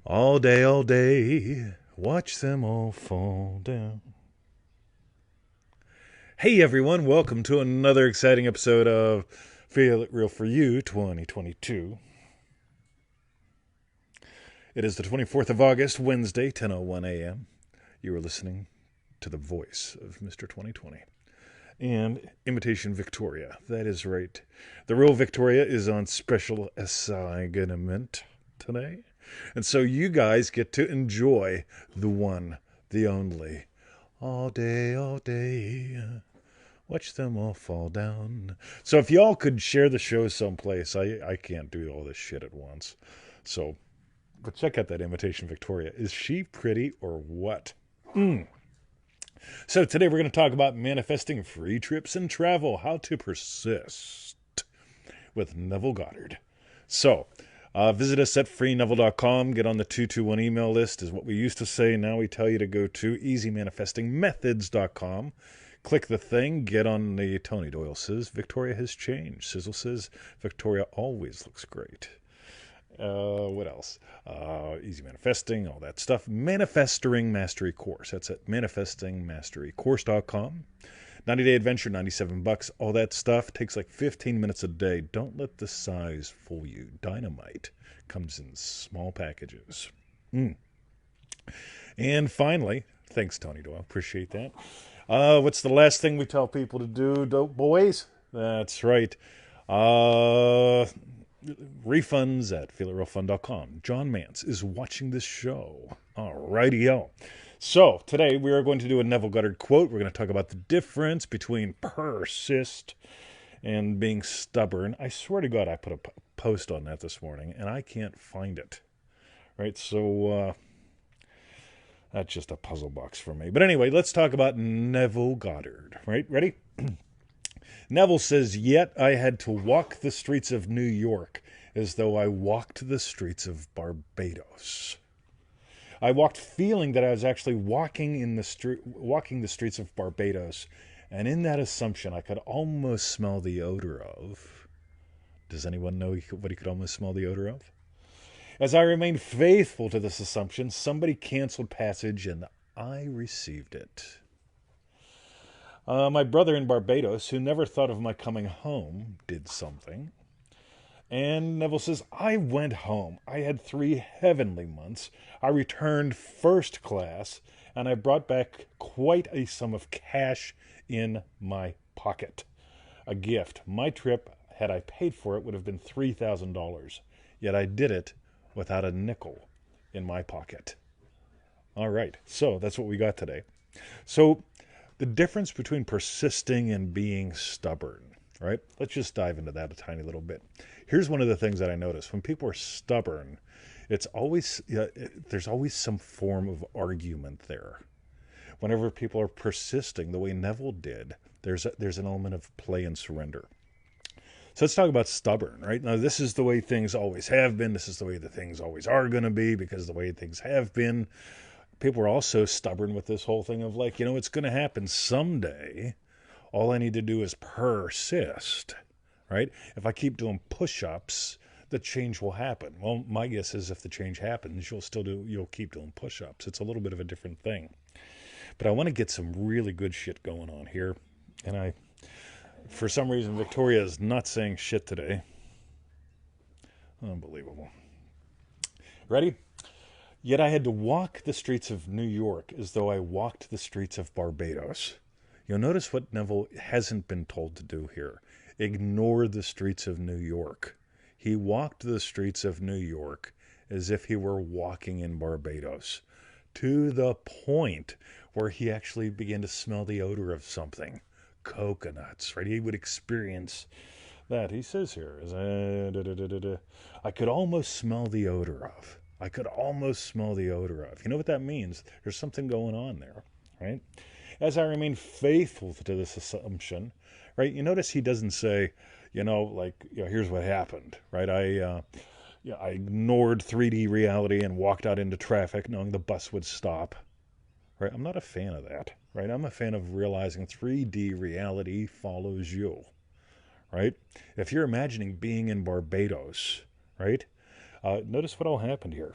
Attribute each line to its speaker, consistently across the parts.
Speaker 1: All day, watch them all fall down. Hey everyone, welcome to another exciting episode of Feel It Real for You 2022. It is the 24th of August, Wednesday, 10:01 a.m. You are listening to the voice of Mr. 2020 and Imitation Victoria. That is right. The real Victoria is on special assignment today. And so you guys get to enjoy the one, the only. All day, watch them all fall down. So if y'all could share the show someplace, I can't do all this shit at once. So, but check out that Imitation Victoria. Is she pretty or what? So today we're going to talk about manifesting free trips and travel, how to persist with Neville Goddard. So, visit us at freeneville.com. Get on the 221 email list is what we used to say. Now we tell you to go to easymanifestingmethods.com. Click the thing. Get on the Tony Doyle says Victoria has changed. Sizzle says Victoria always looks great. What else? Easy Manifesting, all that stuff. Manifesting Mastery Course. That's at manifestingmasterycourse.com. 90-day adventure, $97. All that stuff takes like 15 minutes a day. Don't let the size fool you. Dynamite comes in small packages. And finally, thanks, Tony Doyle. Appreciate that. What's the last thing we tell people to do, boys? That's right. Refunds at feelitrealfun.com. John Mance is watching this show. Alrighty-o. So, today we are going to do a Neville Goddard quote. We're going to talk about the difference between persist and being stubborn. I swear to God, I put a post on that this morning, and I can't find it. Right, so that's just a puzzle box for me. But anyway, let's talk about Neville Goddard. Right, ready? Neville says, "Yet I had to walk the streets of New York as though I walked the streets of Barbados. I walked feeling that I was actually walking the streets of Barbados, and in that assumption I could almost smell the odor of." Does anyone know what he could almost smell the odor of? "As I remained faithful to this assumption, somebody canceled passage and I received it. My brother in Barbados, who never thought of my coming home, did something." And Neville says, "I went home. I had 3 heavenly months. I returned first class, and I brought back quite a sum of cash in my pocket. A gift. My trip, had I paid for it, would have been $3,000. Yet I did it without a nickel in my pocket." All right, so that's what we got today. So the difference between persisting and being stubborn, right? Let's just dive into that a tiny little bit. Here's one of the things that I notice. When people are stubborn, there's always some form of argument there. Whenever people are persisting, the way Neville did, there's an element of play and surrender. So let's talk about stubborn, right? Now, this is the way things always have been. This is the way the things always are going to be, because the way things have been. People are also stubborn with this whole thing of like, it's going to happen someday. All I need to do is persist, right? If I keep doing push-ups, the change will happen. Well, my guess is if the change happens, you'll keep doing push-ups. It's a little bit of a different thing. But I want to get some really good shit going on here. And for some reason, Victoria is not saying shit today. Unbelievable. Ready? "Yet I had to walk the streets of New York as though I walked the streets of Barbados." You'll notice what Neville hasn't been told to do here. Ignore the streets of New York. He walked the streets of New York as if he were walking in Barbados, to the point where he actually began to smell the odor of something. Coconuts, right? He would experience that. He says here, "I could almost smell the odor of." I could almost smell the odor of. You know what that means? There's something going on there, right? "As I remain faithful to this assumption," right? You notice he doesn't say, here's what happened, right? I ignored 3D reality and walked out into traffic knowing the bus would stop, right? I'm not a fan of that, right? I'm a fan of realizing 3D reality follows you, right? If you're imagining being in Barbados, right? Notice what all happened here.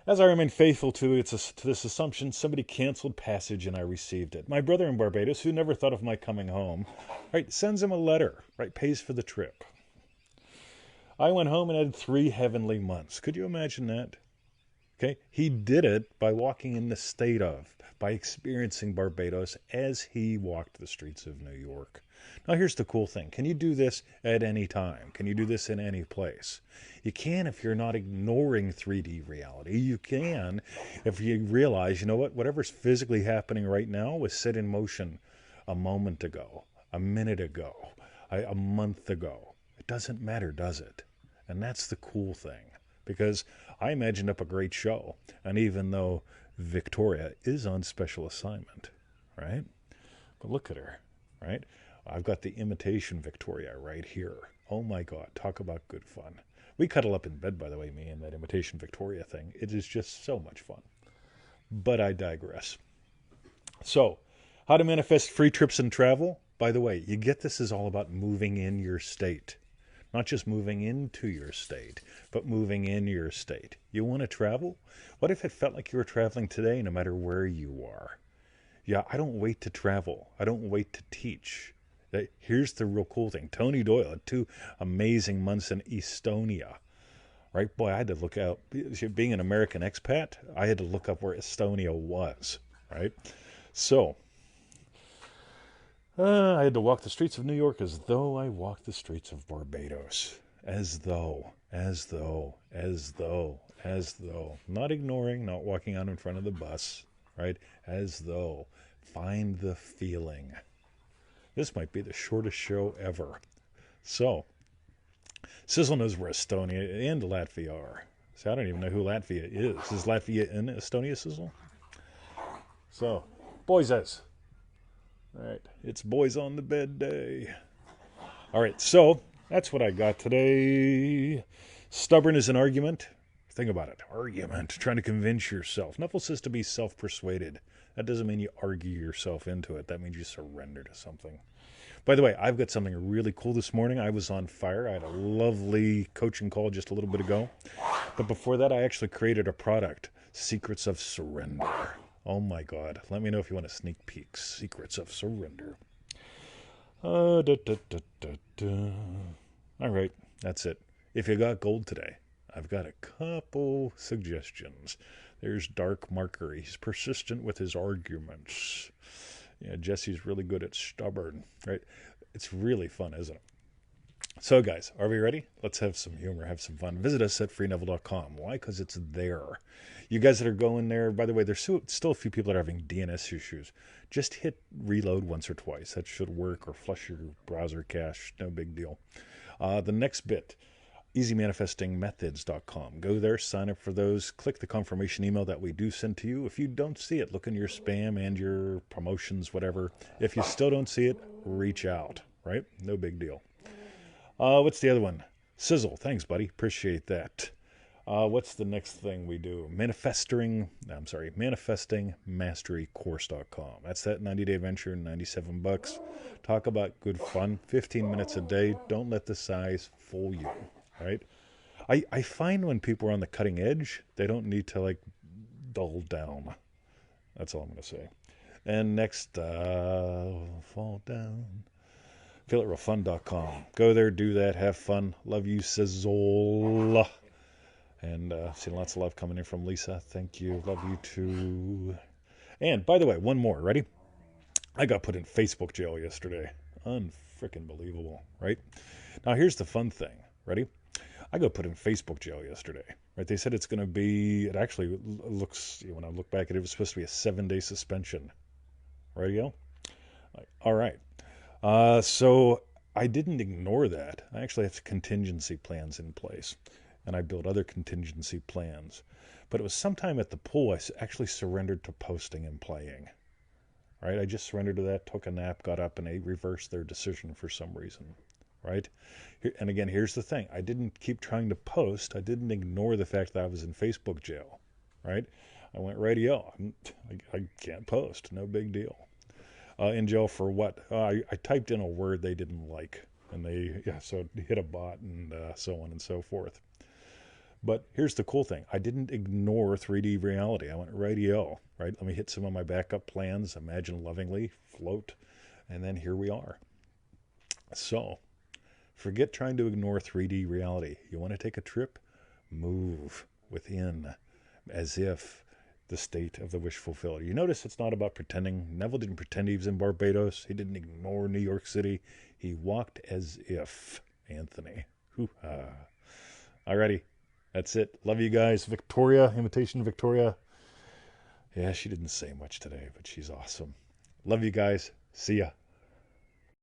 Speaker 1: As I remained faithful to this assumption, somebody canceled passage and I received it. My brother in Barbados, who never thought of my coming home, right, sends him a letter, right, pays for the trip. I went home and had 3 heavenly months. Could you imagine that? Okay, he did it by walking in the state of, by experiencing Barbados as he walked the streets of New York. Now here's the cool thing. Can you do this at any time? Can you do this in any place? You can if you're not ignoring 3D reality. You can if you realize, you know what, whatever's physically happening right now was set in motion a moment ago, a minute ago, a month ago. It doesn't matter, does it? And that's the cool thing. Because I imagined up a great show, and even though Victoria is on special assignment, right? But look at her, right? I've got the imitation Victoria right here. Oh my God, talk about good fun. We cuddle up in bed, by the way, me and that imitation Victoria thing. It is just so much fun. But I digress. So, how to manifest free trips and travel? By the way, you get this is all about moving in your state. Not just moving into your state, but moving in your state. You want to travel? What if it felt like you were traveling today no matter where you are? Yeah, I don't wait to travel. I don't wait to teach. Here's the real cool thing. Tony Doyle had 2 amazing months in Estonia. Right? Boy, I had to look out. Being an American expat, I had to look up where Estonia was. Right? So, I had to walk the streets of New York as though I walked the streets of Barbados. As though. Not ignoring, not walking out in front of the bus, right? As though. Find the feeling. This might be the shortest show ever. So, Sizzle knows where Estonia and Latvia are. See, I don't even know who Latvia is. Is Latvia in Estonia, Sizzle? So, boys as. All right, it's boys on the bed day. All right, so that's what I got today. Stubborn is an argument. Think about it. Argument. Trying to convince yourself. Neville says to be self-persuaded. That doesn't mean you argue yourself into it. That means you surrender to something. By the way, I've got something really cool this morning. I was on fire. I had a lovely coaching call just a little bit ago. But before that, I actually created a product, Secrets of Surrender. Oh my God. Let me know if you want a sneak peek. Secrets of Surrender. All right, that's it. If you got gold today, I've got a couple suggestions. There's Dark Marker. He's persistent with his arguments. Yeah, Jesse's really good at stubborn, right? It's really fun, isn't it? So, guys, are we ready? Let's have some humor, have some fun. Visit us at freeneville.com. Why? Because it's there. You guys that are going there, by the way, there's still a few people that are having DNS issues. Just hit reload once or twice. That should work, or flush your browser cache. No big deal. The next bit, easymanifestingmethods.com. Go there, sign up for those, click the confirmation email that we do send to you. If you don't see it, look in your spam and your promotions, whatever. If you still don't see it, reach out, right? No big deal. What's the other one? Sizzle. Thanks, buddy. Appreciate that. What's the next thing we do? manifestingmasterycourse.com. That's that 90-day venture, $97. Talk about good fun. 15 minutes a day. Don't let the size fool you, right? I find when people are on the cutting edge, they don't need to, dull down. That's all I'm going to say. And next, fall down. FeelItRealFun.com. Go there, do that, have fun. Love you, Sizzle. And seeing lots of love coming in from Lisa. Thank you. Love you too. And by the way, one more. Ready? I got put in Facebook jail yesterday. Unfrickin' believable, right? Now here's the fun thing. Ready? I got put in Facebook jail yesterday. Right? They said it's going to be. It actually looks. When I look back at it, it was supposed to be a 7-day suspension. Radio? All right. So I didn't ignore that. I actually have contingency plans in place, and I built other contingency plans. But it was sometime at the pool I actually surrendered to posting and playing. Right? I just surrendered to that, took a nap, got up, and they reversed their decision for some reason. Right? And again, here's the thing. I didn't keep trying to post. I didn't ignore the fact that I was in Facebook jail. Right? I went radio. I can't post. No big deal. In jail for what? I typed in a word they didn't like, and so hit a bot and so on and so forth. But here's the cool thing. I didn't ignore 3D reality. I went radio, right? Let me hit some of my backup plans. Imagine lovingly, float, and then here we are. So forget trying to ignore 3D reality. You want to take a trip? Move within as if the state of the wish fulfilled. You notice it's not about pretending. Neville didn't pretend he was in Barbados. He didn't ignore New York City. He walked as if. Anthony. Hoo-ha. Alrighty. That's it. Love you guys. Victoria, Imitation Victoria. Yeah, she didn't say much today, but she's awesome. Love you guys. See ya.